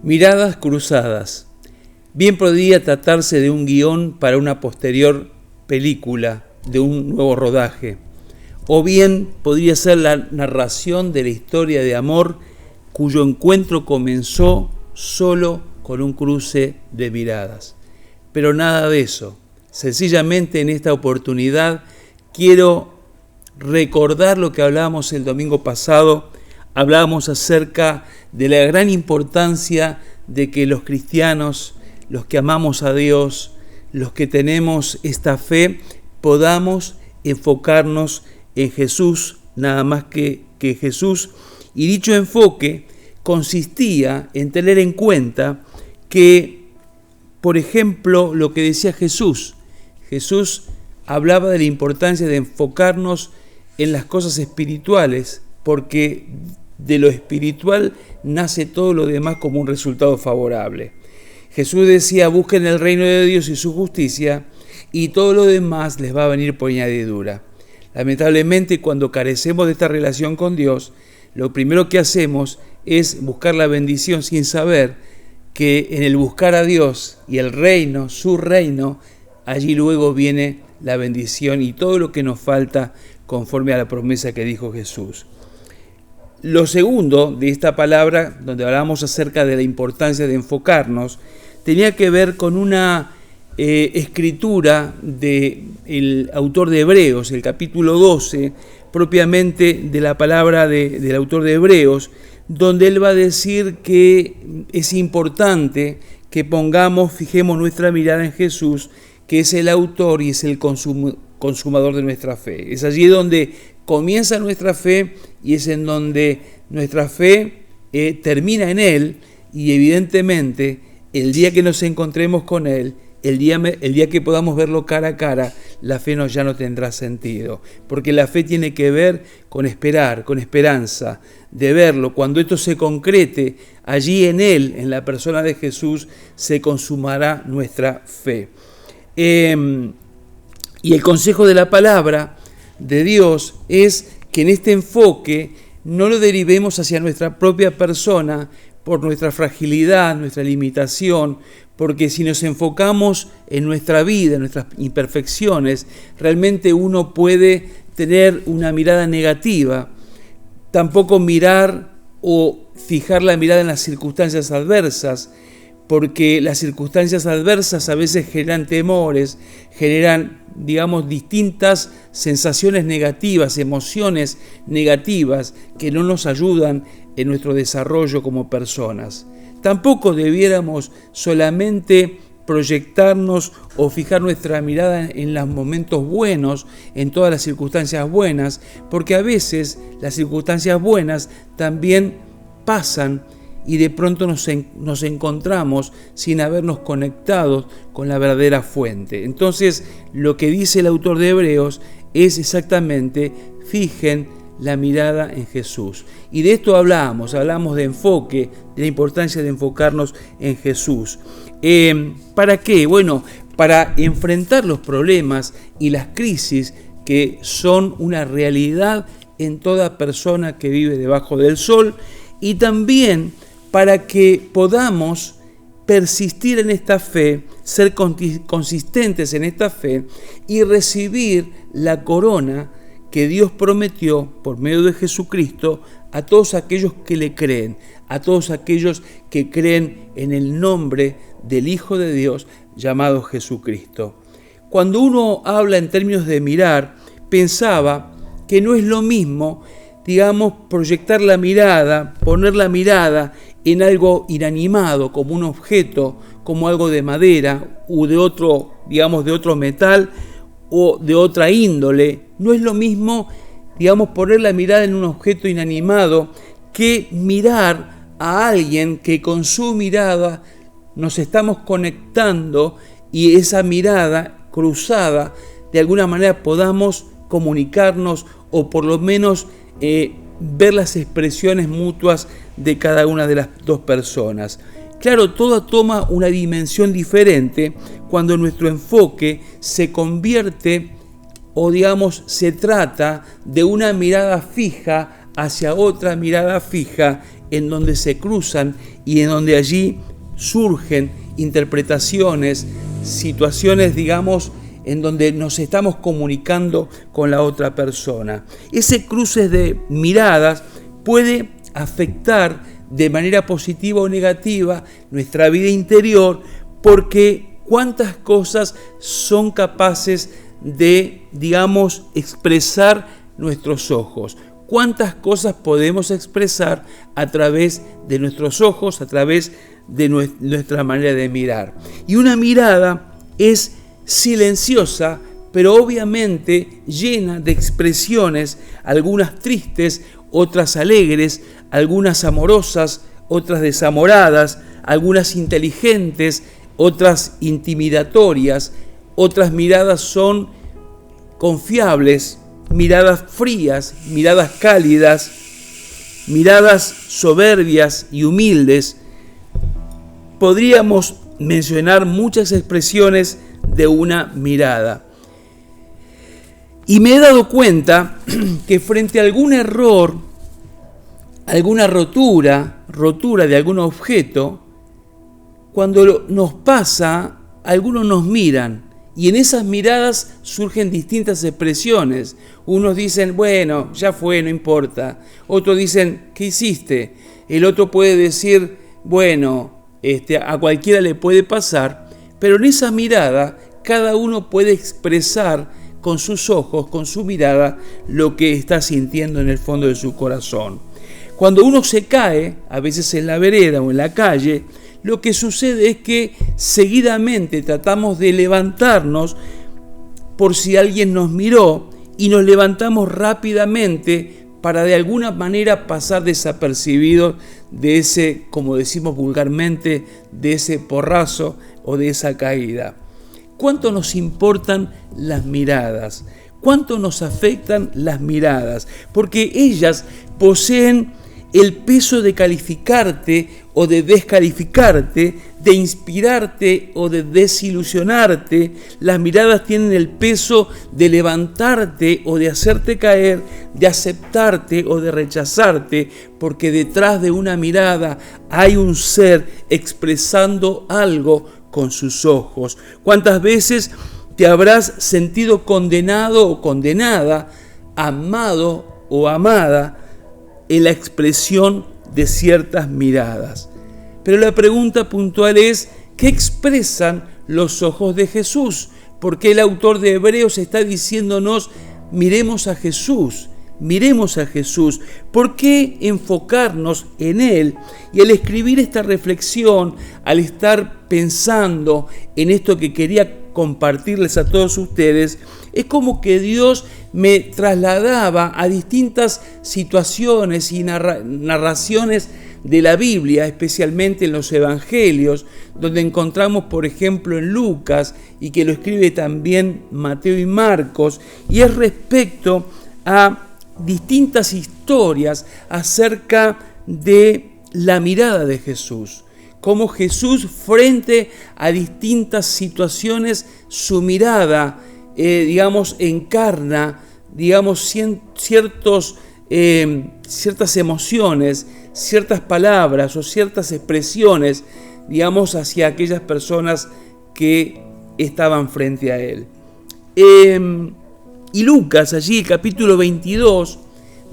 Miradas cruzadas. Bien podría tratarse de un guión para una posterior película, de un nuevo rodaje. O bien podría ser la narración de la historia de amor cuyo encuentro comenzó solo con un cruce de miradas. Pero nada de eso. Sencillamente en esta oportunidad quiero recordar lo que hablábamos el domingo pasado. Hablábamos acerca de la gran importancia de que los cristianos, los que amamos a Dios, los que tenemos esta fe, podamos enfocarnos en Jesús, nada más que Jesús. Y dicho enfoque consistía en tener en cuenta que, por ejemplo, lo que decía Jesús hablaba de la importancia de enfocarnos en las cosas espirituales, porque de lo espiritual nace todo lo demás como un resultado favorable. Jesús decía: busquen el reino de Dios y su justicia, y todo lo demás les va a venir por añadidura. Lamentablemente, cuando carecemos de esta relación con Dios, lo primero que hacemos es buscar la bendición sin saber que en el buscar a Dios y el reino, su reino, allí luego viene la bendición y todo lo que nos falta conforme a la promesa que dijo Jesús. Lo segundo de esta palabra, donde hablamos acerca de la importancia de enfocarnos, tenía que ver con una escritura del autor de Hebreos, el capítulo 12, propiamente de la palabra del autor de Hebreos, donde él va a decir que es importante que fijemos nuestra mirada en Jesús, que es el autor y es el consumador de nuestra fe. Es allí donde comienza nuestra fe y es en donde nuestra fe termina en Él, y evidentemente el día que nos encontremos con Él, el día que podamos verlo cara a cara, la fe ya no tendrá sentido, porque la fe tiene que ver con esperar, con esperanza, de verlo. Cuando esto se concrete, allí en Él, en la persona de Jesús, se consumará nuestra fe. Y el consejo de la palabra de Dios es que en este enfoque no lo derivemos hacia nuestra propia persona por nuestra fragilidad, nuestra limitación, porque si nos enfocamos en nuestra vida, en nuestras imperfecciones, realmente uno puede tener una mirada negativa. Tampoco mirar o fijar la mirada en las circunstancias adversas, porque las circunstancias adversas a veces generan temores, generan, distintas sensaciones negativas, emociones negativas que no nos ayudan en nuestro desarrollo como personas. Tampoco debiéramos solamente proyectarnos o fijar nuestra mirada en los momentos buenos, en todas las circunstancias buenas, porque a veces las circunstancias buenas también pasan y de pronto nos encontramos sin habernos conectado con la verdadera fuente. Entonces, lo que dice el autor de Hebreos es exactamente: fijen la mirada en Jesús. Y de esto hablamos de enfoque, de la importancia de enfocarnos en Jesús. ¿Para qué? Bueno, para enfrentar los problemas y las crisis que son una realidad en toda persona que vive debajo del sol, y también para que podamos persistir en esta fe, ser consistentes en esta fe y recibir la corona que Dios prometió por medio de Jesucristo a todos aquellos que le creen, a todos aquellos que creen en el nombre del Hijo de Dios llamado Jesucristo. Cuando uno habla en términos de mirar, pensaba que no es lo mismo, proyectar la mirada, poner la mirada en algo inanimado, como un objeto, como algo de madera o de otro metal o de otra índole. No es lo mismo, poner la mirada en un objeto inanimado que mirar a alguien que con su mirada nos estamos conectando, y esa mirada cruzada de alguna manera podamos comunicarnos o por lo menos ver las expresiones mutuas de cada una de las dos personas. Claro, todo toma una dimensión diferente cuando nuestro enfoque se convierte se trata de una mirada fija hacia otra mirada fija en donde se cruzan y en donde allí surgen interpretaciones, situaciones, digamos, en donde nos estamos comunicando con la otra persona. Ese cruce de miradas puede afectar de manera positiva o negativa nuestra vida interior, porque cuántas cosas son capaces de, digamos, expresar nuestros ojos. Cuántas cosas podemos expresar a través de nuestros ojos, a través de nuestra manera de mirar. Y una mirada es silenciosa, pero obviamente llena de expresiones, algunas tristes, otras alegres, algunas amorosas, otras desamoradas, algunas inteligentes, otras intimidatorias, otras miradas son confiables, miradas frías, miradas cálidas, miradas soberbias y humildes. Podríamos mencionar muchas expresiones de una mirada. Y me he dado cuenta que frente a algún error, alguna rotura de algún objeto, cuando nos pasa, algunos nos miran y en esas miradas surgen distintas expresiones. Unos dicen, bueno, ya fue, no importa. Otros dicen, ¿qué hiciste? El otro puede decir, bueno, a cualquiera le puede pasar, pero en esa mirada cada uno puede expresar con sus ojos, con su mirada, lo que está sintiendo en el fondo de su corazón. Cuando uno se cae, a veces en la vereda o en la calle, lo que sucede es que seguidamente tratamos de levantarnos por si alguien nos miró y nos levantamos rápidamente para de alguna manera pasar desapercibidos de ese, como decimos vulgarmente, de ese porrazo o de esa caída. ¿Cuánto nos importan las miradas? ¿Cuánto nos afectan las miradas? Porque ellas poseen el peso de calificarte o de descalificarte, de inspirarte o de desilusionarte. Las miradas tienen el peso de levantarte o de hacerte caer, de aceptarte o de rechazarte, porque detrás de una mirada hay un ser expresando algo con sus ojos. ¿Cuántas veces te habrás sentido condenado o condenada, amado o amada, en la expresión de ciertas miradas? Pero la pregunta puntual es, ¿qué expresan los ojos de Jesús? Porque el autor de Hebreos está diciéndonos, miremos a Jesús, miremos a Jesús. ¿Por qué enfocarnos en Él? Y al escribir esta reflexión, al estar pensando en esto que quería compartirles a todos ustedes, es como que Dios me trasladaba a distintas situaciones y narraciones de la Biblia, especialmente en los Evangelios, donde encontramos, por ejemplo, en Lucas, y que lo escribe también Mateo y Marcos, y es respecto a distintas historias acerca de la mirada de Jesús. Cómo Jesús, frente a distintas situaciones, su mirada, encarna, ciertas emociones, ciertas palabras o ciertas expresiones, hacia aquellas personas que estaban frente a Él. Y Lucas, allí el capítulo 22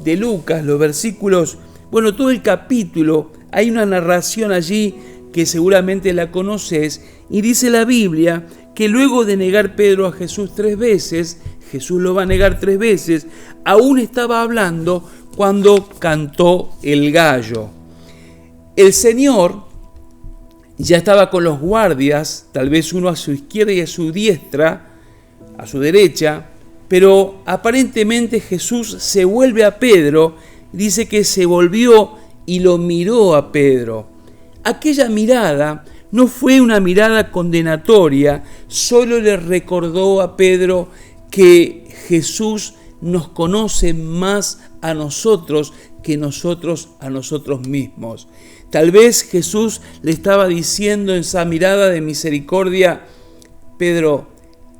de Lucas, los versículos, todo el capítulo, hay una narración allí que seguramente la conoces, y dice la Biblia que luego de negar Pedro a Jesús 3 veces, Jesús lo va a negar 3 veces, aún estaba hablando cuando cantó el gallo. El Señor ya estaba con los guardias, tal vez uno a su izquierda y a su diestra, a su derecha, pero aparentemente Jesús se vuelve a Pedro, dice que se volvió y lo miró a Pedro. Aquella mirada no fue una mirada condenatoria, solo le recordó a Pedro que Jesús nos conoce más a nosotros que nosotros a nosotros mismos. Tal vez Jesús le estaba diciendo en esa mirada de misericordia, Pedro,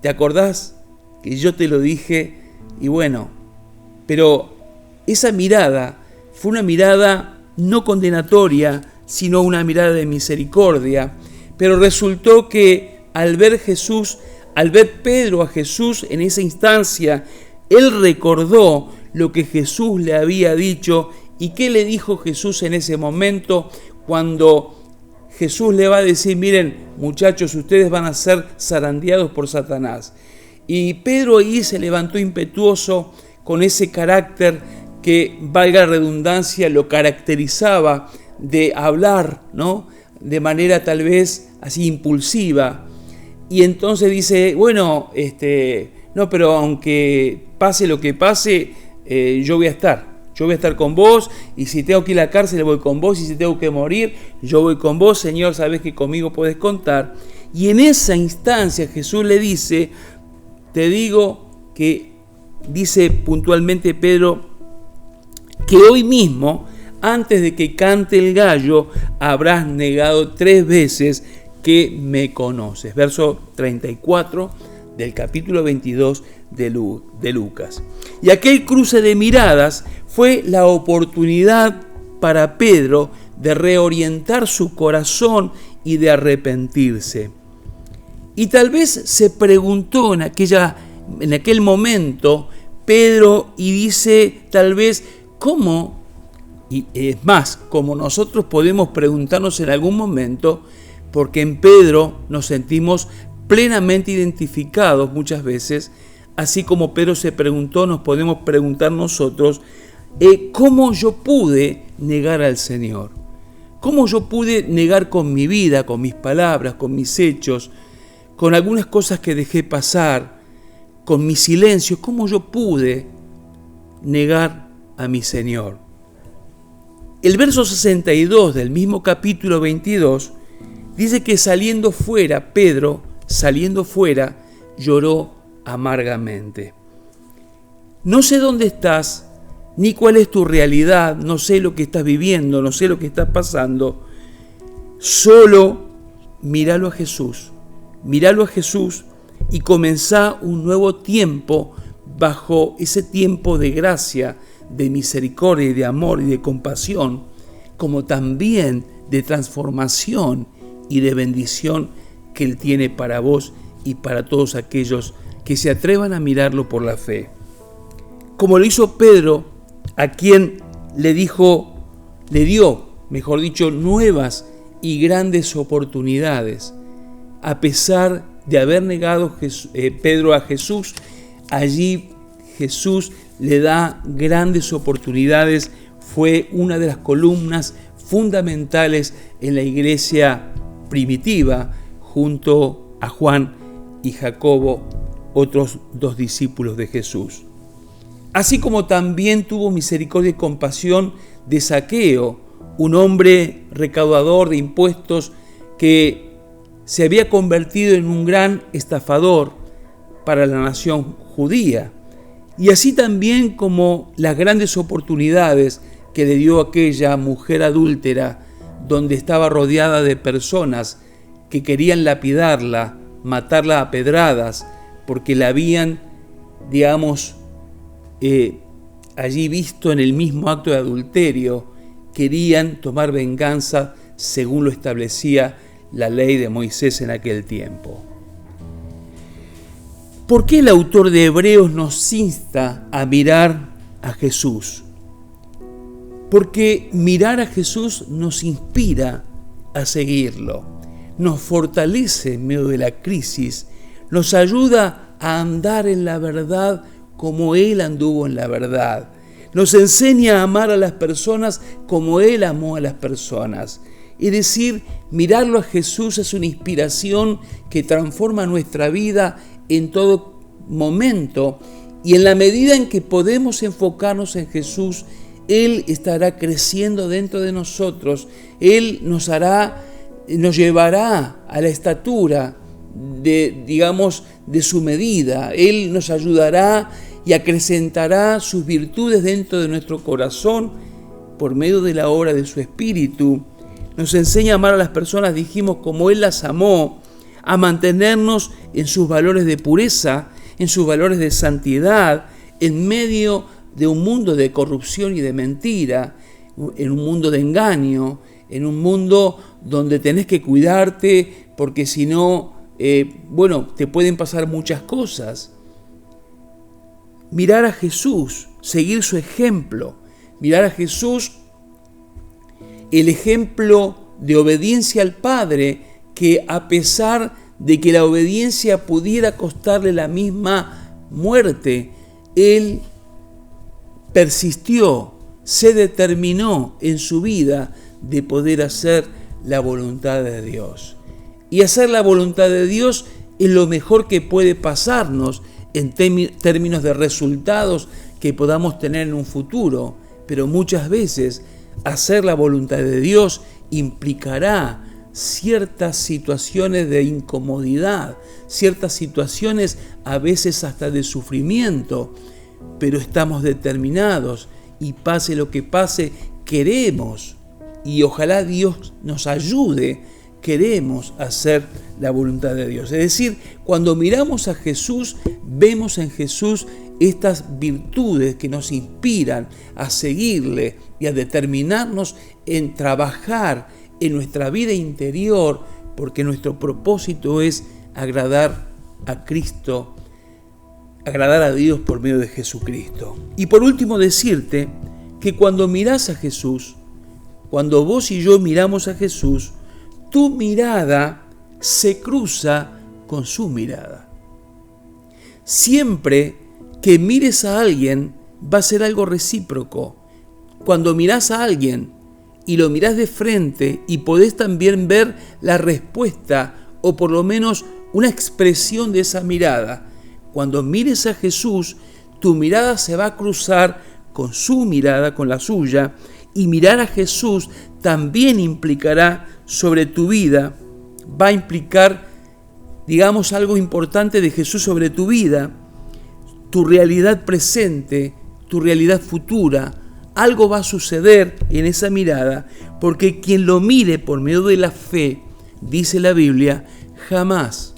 ¿te acordás que yo te lo dije? Y pero esa mirada fue una mirada no condenatoria, sino una mirada de misericordia. Pero resultó que al ver Pedro a Jesús en esa instancia, él recordó lo que Jesús le había dicho. ¿Y qué le dijo Jesús en ese momento cuando Jesús le va a decir: miren, muchachos, ustedes van a ser zarandeados por Satanás? Y Pedro ahí se levantó impetuoso con ese carácter que, valga la redundancia, lo caracterizaba de hablar, ¿no?, de manera tal vez así impulsiva. Y entonces dice: bueno, no, pero aunque pase lo que pase, yo voy a estar con vos, y si tengo que ir a la cárcel voy con vos, y si tengo que morir, yo voy con vos, Señor, sabes que conmigo podés contar. Y en esa instancia Jesús le dice, te digo que, dice puntualmente Pedro, que hoy mismo, antes de que cante el gallo, habrás negado 3 veces que me conoces. Verso 34 del capítulo 22 de Lucas. Y aquel cruce de miradas fue la oportunidad para Pedro de reorientar su corazón y de arrepentirse. Y tal vez se preguntó en aquel momento Pedro, y dice tal vez, ¿cómo? Y es más, como nosotros podemos preguntarnos en algún momento, porque en Pedro nos sentimos plenamente identificados muchas veces, así como Pedro se preguntó, nos podemos preguntar nosotros, ¿cómo yo pude negar al Señor? ¿Cómo yo pude negar con mi vida, con mis palabras, con mis hechos, con algunas cosas que dejé pasar, con mi silencio? ¿Cómo yo pude negar a mi Señor? El verso 62 del mismo capítulo 22 dice que Pedro, saliendo fuera, lloró amargamente. No sé dónde estás, ni cuál es tu realidad, no sé lo que estás viviendo, no sé lo que está pasando. Solo míralo a Jesús y comenzá un nuevo tiempo bajo ese tiempo de gracia, de misericordia y de amor y de compasión, como también de transformación y de bendición que Él tiene para vos y para todos aquellos que se atrevan a mirarlo por la fe. Como lo hizo Pedro, a quien le dio, mejor dicho, nuevas y grandes oportunidades. A pesar de haber negado Pedro a Jesús, allí Jesús le da grandes oportunidades. Fue una de las columnas fundamentales en la iglesia primitiva, junto a Juan y Jacobo, otros 2 discípulos de Jesús. Así como también tuvo misericordia y compasión de Zaqueo, un hombre recaudador de impuestos que se había convertido en un gran estafador para la nación judía. Y así también como las grandes oportunidades que le dio aquella mujer adúltera, donde estaba rodeada de personas que querían lapidarla, matarla a pedradas, porque la habían, allí visto en el mismo acto de adulterio, querían tomar venganza según lo establecía la ley de Moisés en aquel tiempo. ¿Por qué el autor de Hebreos nos insta a mirar a Jesús? Porque mirar a Jesús nos inspira a seguirlo, nos fortalece en medio de la crisis, nos ayuda a andar en la verdad como Él anduvo en la verdad, nos enseña a amar a las personas como Él amó a las personas. Es decir, mirarlo a Jesús es una inspiración que transforma nuestra vida en todo momento, y en la medida en que podemos enfocarnos en Jesús, Él estará creciendo dentro de nosotros. Él nos llevará a la estatura de su medida. Él nos ayudará y acrecentará sus virtudes dentro de nuestro corazón por medio de la obra de su Espíritu. Nos enseña a amar a las personas, dijimos, como Él las amó, a mantenernos en sus valores de pureza, en sus valores de santidad, en medio de un mundo de corrupción y de mentira, en un mundo de engaño, en un mundo donde tenés que cuidarte porque si no, te pueden pasar muchas cosas. Mirar a Jesús, seguir su ejemplo, mirar a Jesús, el ejemplo de obediencia al Padre, que a pesar de que la obediencia pudiera costarle la misma muerte, Él persistió, se determinó en su vida de poder hacer la voluntad de Dios. Y hacer la voluntad de Dios es lo mejor que puede pasarnos en términos de resultados que podamos tener en un futuro, pero muchas veces hacer la voluntad de Dios implicará ciertas situaciones de incomodidad, ciertas situaciones a veces hasta de sufrimiento, pero estamos determinados y pase lo que pase, queremos, y ojalá Dios nos ayude, queremos hacer la voluntad de Dios. Es decir, cuando miramos a Jesús, vemos en Jesús estas virtudes que nos inspiran a seguirle y a determinarnos en trabajar en nuestra vida interior, porque nuestro propósito es agradar a Cristo, agradar a Dios por medio de Jesucristo. Y por último decirte que cuando mirás a Jesús, cuando vos y yo miramos a Jesús, tu mirada se cruza con su mirada. Siempre que mires a alguien va a ser algo recíproco. Cuando mirás a alguien y lo mirás de frente y podés también ver la respuesta o por lo menos una expresión de esa mirada, cuando mires a Jesús, tu mirada se va a cruzar con su mirada, con la suya, y mirar a Jesús también implicará sobre tu vida, va a implicar, digamos, algo importante de Jesús sobre tu vida, tu realidad presente, tu realidad futura. Algo va a suceder en esa mirada, porque quien lo mire por medio de la fe, dice la Biblia, jamás.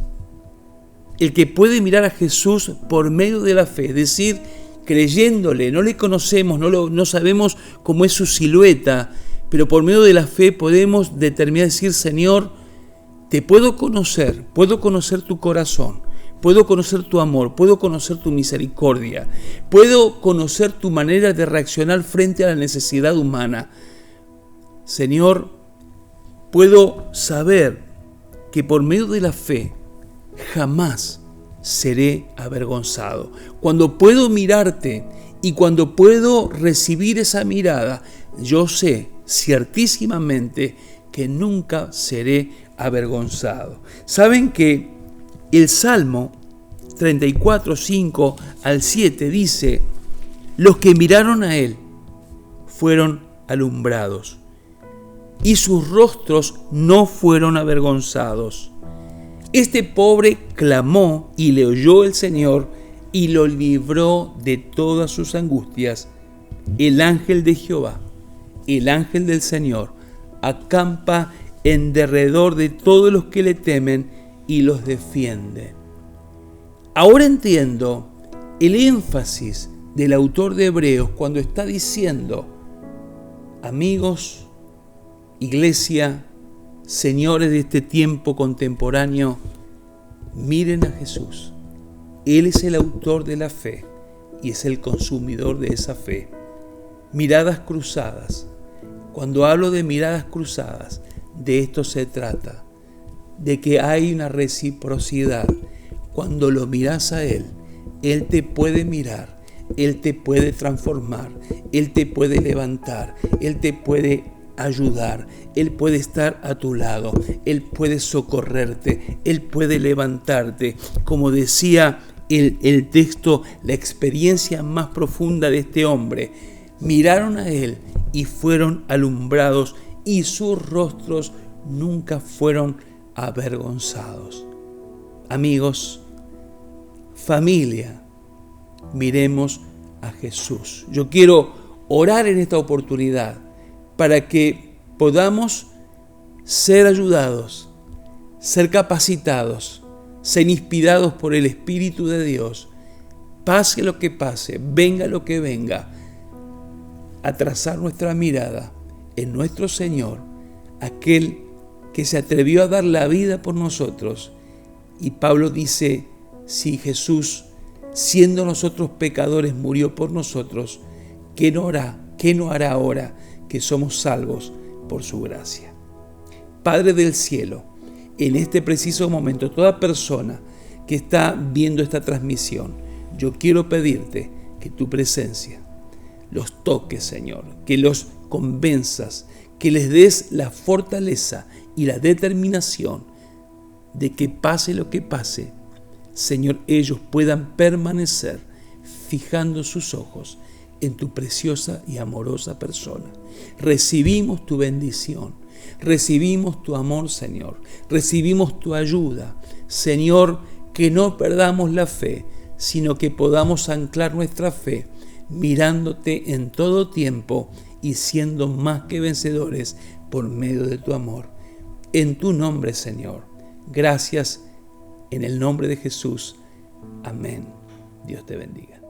El que puede mirar a Jesús por medio de la fe, es decir, creyéndole, no le conocemos, no sabemos cómo es su silueta, pero por medio de la fe podemos determinar, decir, Señor, te puedo conocer tu corazón, puedo conocer tu amor, puedo conocer tu misericordia, puedo conocer tu manera de reaccionar frente a la necesidad humana. Señor, puedo saber que por medio de la fe jamás seré avergonzado. Cuando puedo mirarte y cuando puedo recibir esa mirada, yo sé ciertísimamente que nunca seré avergonzado. ¿Saben que el Salmo 34, 5 al 7 dice: los que miraron a Él fueron alumbrados y sus rostros no fueron avergonzados? Este pobre clamó y le oyó el Señor y lo libró de todas sus angustias. El ángel de Jehová, el ángel del Señor, acampa en derredor de todos los que le temen y los defiende. Ahora entiendo el énfasis del autor de Hebreos cuando está diciendo: amigos, iglesia, señores de este tiempo contemporáneo, miren a Jesús. Él es el autor de la fe y es el consumidor de esa fe. Miradas cruzadas. Cuando hablo de miradas cruzadas, de esto se trata, de que hay una reciprocidad. Cuando lo miras a Él, Él te puede mirar, Él te puede transformar, Él te puede levantar, Él te puede ayudar, Él puede estar a tu lado, Él puede socorrerte, Él puede levantarte. Como decía el texto, la experiencia más profunda de este hombre, miraron a Él y fueron alumbrados y sus rostros nunca fueron avergonzados. Amigos, familia, miremos a Jesús. Yo quiero orar en esta oportunidad para que podamos ser ayudados, ser capacitados, ser inspirados por el Espíritu de Dios. Pase lo que pase, venga lo que venga, a trazar nuestra mirada en nuestro Señor, aquel que se atrevió a dar la vida por nosotros. Y Pablo dice, si Jesús, siendo nosotros pecadores, murió por nosotros, ¿qué no hará ahora que somos salvos por su gracia? Padre del cielo, en este preciso momento, toda persona que está viendo esta transmisión, yo quiero pedirte que tu presencia los toques, Señor, que los convenzas, que les des la fortaleza y la determinación de que pase lo que pase, Señor, ellos puedan permanecer fijando sus ojos en tu preciosa y amorosa persona. Recibimos tu bendición, recibimos tu amor, Señor, recibimos tu ayuda. Señor, que no perdamos la fe, sino que podamos anclar nuestra fe mirándote en todo tiempo y siendo más que vencedores por medio de tu amor. En tu nombre, Señor. Gracias en el nombre de Jesús. Amén. Dios te bendiga.